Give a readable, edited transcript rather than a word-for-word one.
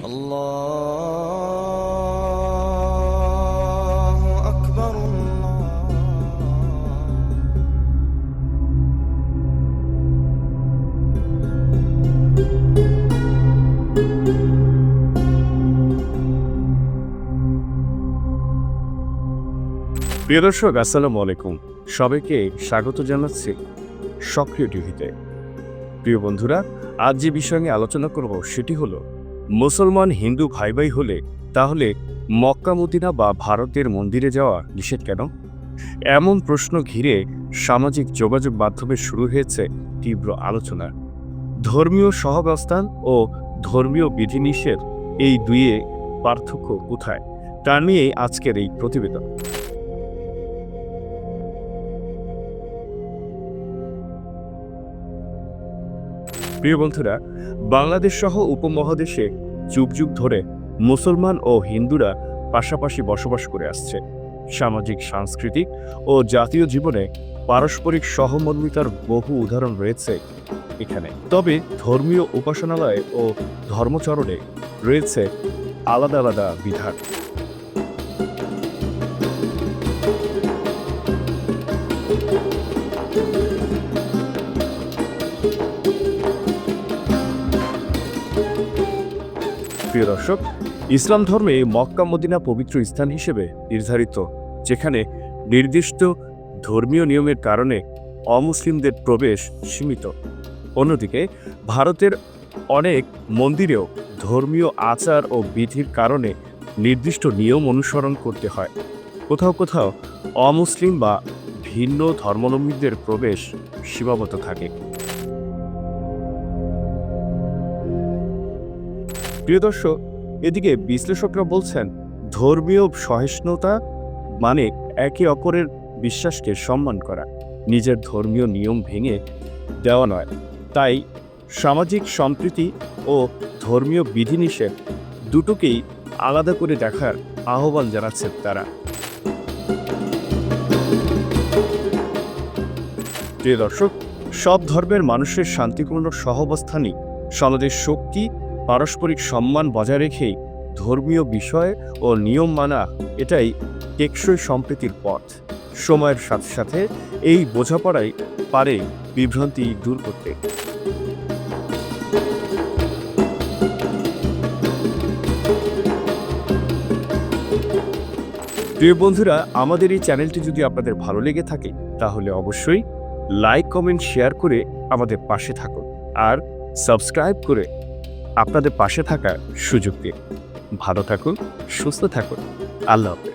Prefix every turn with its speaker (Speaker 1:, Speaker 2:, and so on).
Speaker 1: الله أكبر
Speaker 2: প্রিয় দর্শক, আসসালামু আলাইকুম। সবাইকে স্বাগত জানাচ্ছি সক্রিয় টিভিতে। প্রিয় বন্ধুরা, আজ যে বিষয় নিয়ে আলোচনা করব সেটি হলো মুসলমান হিন্দু ভাই ভাই হলে তাহলে মক্কা মদিনা বা ভারতের মন্দিরে যাওয়া নিষেধ কেন? এমন প্রশ্ন ঘিরে সামাজিক যোগাযোগ মাধ্যমে শুরু হয়েছে তীব্র আলোচনা। ধর্মীয় সহাবস্থান ও ধর্মীয় বিধিনিষেধ এই দুইয়ে পার্থক্য কোথায়, তা নিয়েই আজকের এই প্রতিবেদন। প্রিয় বন্ধুরা, বাংলাদেশ সহ উপমহাদেশে যুগ যুগ ধরে মুসলমান ও হিন্দুরা পাশাপাশি বসবাস করে আসছে। সামাজিক, সাংস্কৃতিক ও জাতীয় জীবনে পারস্পরিক সহমর্মিতার বহু উদাহরণ রয়েছে এখানে। তবে ধর্মীয় উপাসনালয় ও ধর্মচরণে রয়েছে আলাদা আলাদা বিধান। প্রিয় দর্শক, ইসলাম ধর্মে মক্কা মদিনা পবিত্র স্থান হিসেবে নির্ধারিত, যেখানে নির্দিষ্ট ধর্মীয় নিয়মের কারণে অমুসলিমদের প্রবেশ সীমিত। অন্যদিকে ভারতের অনেক মন্দিরেও ধর্মীয় আচার ও বিধির কারণে নির্দিষ্ট নিয়ম অনুসরণ করতে হয়। কোথাও কোথাও অমুসলিম বা ভিন্ন ধর্মাবলম্বীদের প্রবেশ সীমাবদ্ধ থাকে। প্রিয় দর্শক, এদিকে বিশ্লেষকরা বলছেন ধর্মীয় সহিষ্ণুতা মানে একে অপরের বিশ্বাসকে সম্মান করা, নিজের ধর্মীয় নিয়ম ভেঙে দেওয়া নয়। তাই সামাজিক সম্প্রীতি ও ধর্মীয় বিধিনিষেধ দুটোকেই আলাদা করে দেখার আহ্বান জানাচ্ছেন তারা। প্রিয় দর্শক, সব ধর্মের মানুষের শান্তিপূর্ণ সহাবস্থানই সমাজের শক্তি। পারস্পরিক সম্মান বজায় রেখেই ধর্মীয় বিষয় ও নিয়ম মানা, এটাই টেকসই সম্প্রীতির পথ। সময়ের সাথে সাথে এই বোঝাপড়াই পারে বিভ্রান্তি দূর করতে। প্রিয় বন্ধুরা, আমাদের এই চ্যানেলটি যদি আপনাদের ভালো লেগে থাকে তাহলে অবশ্যই লাইক, কমেন্ট, শেয়ার করে আমাদের পাশে থাকুন আর সাবস্ক্রাইব করে আপনাদের পাশে থাকার সুযোগ দিন। ভালো থাকুন, সুস্থ থাকুন। আল্লাহ হাফেজ।